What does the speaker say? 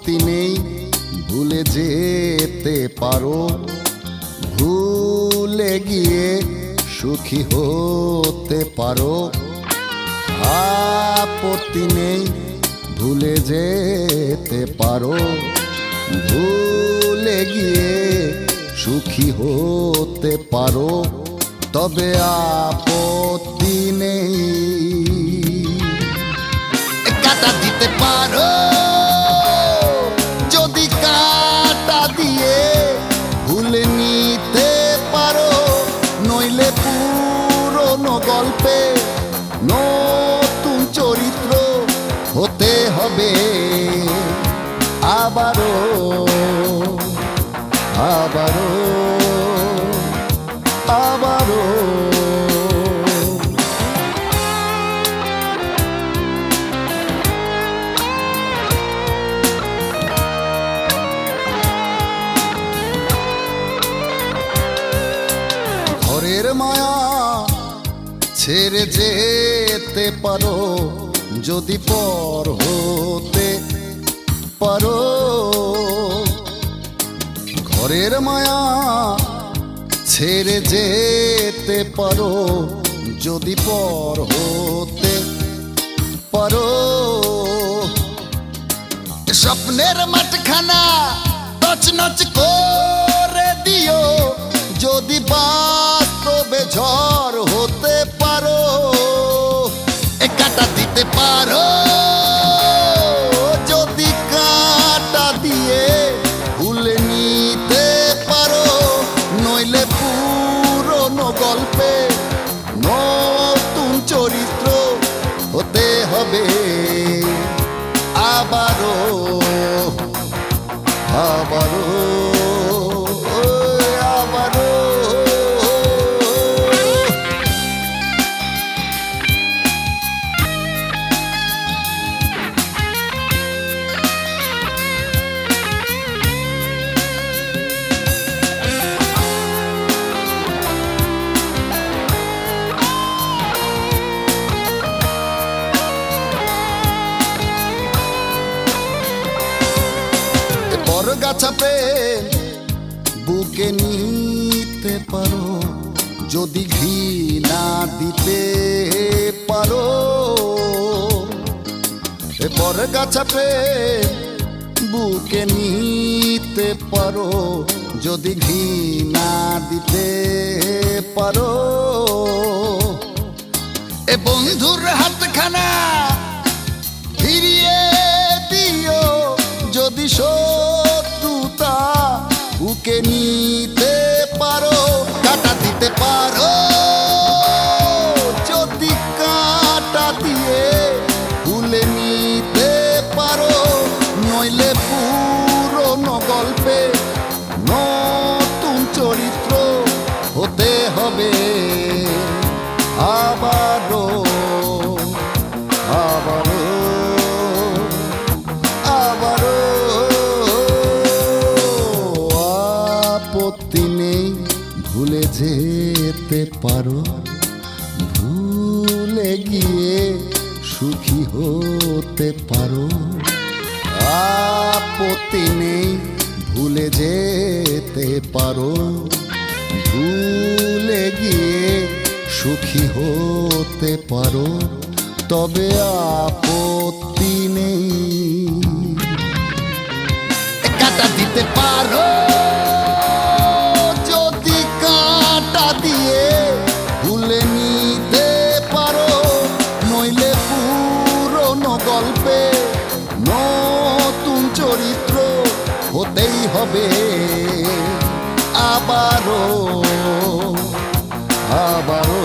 আপত্তি নেই, ভুলে যেতে পারো। ভুলে গিয়ে সুখী হতে পারো। আপত্তি নেই, ভুলে যেতে পারো। ভুলে গিয়ে সুখী হতে পারো। তবে আপত্তি নেই, কাটা দিতে পারো যদি কাটা দিয়ে ভুলে নিতে পারো। নইলে পুরনো গল্পে নতুন চরিত্র হতে হবে আবারও আবারও আবারও। ঘরের মায়া ছেড়ে যেতে পারো যদি পর হতে পারো। ঘরের মায়া ছেড়ে যেতে পারো যদি পর হতে পারো। স্বপ্নের মাঠখানা তছনছ করে দিও যদি বাস্তবে ঝড় হতে পারো। কাটা দিতে পারো যদি কাটা দিয়ে ভুলে নিতে পারো। নইলে পুরনো গল্পে নতুন চরিত্র হতে হবে আবারও আবারও আবারও। গাছা প্রেম বুকে নিতে পারো যদি ঘৃণা দিতে পারো। বর গাছা প্রেম বুকে নিতে পারো যদি ঘৃণা দিতে পারো। এ বন্ধুর হাতখানা ফিরিয়ে দিও যদি শত্রুতা বুকে নিতে পারো। কাটা দিতে পারো যদি কাটা দিয়ে ভুলে নিতে পারো। নইলে পুরনো গল্পে নতুন চরিত্র হতে হবে আবারও আবারও আবারও। আপত্তি নেই, ভুলে যেতে পারো। ভুলে গিয়ে সুখী হতে পারো। আপত্তি নেই, ভুলে যেতে পারো। ভুলে গিয়ে সুখী হতে পারো। তবে আপত্তি নেই, কাটা দিতে পারো যদি কাটা দিয়ে ভুলে নিতে পারো। নইলে পুরনো গল্পে নতুন চরিত্র হতেই হবে আবারও আবারও।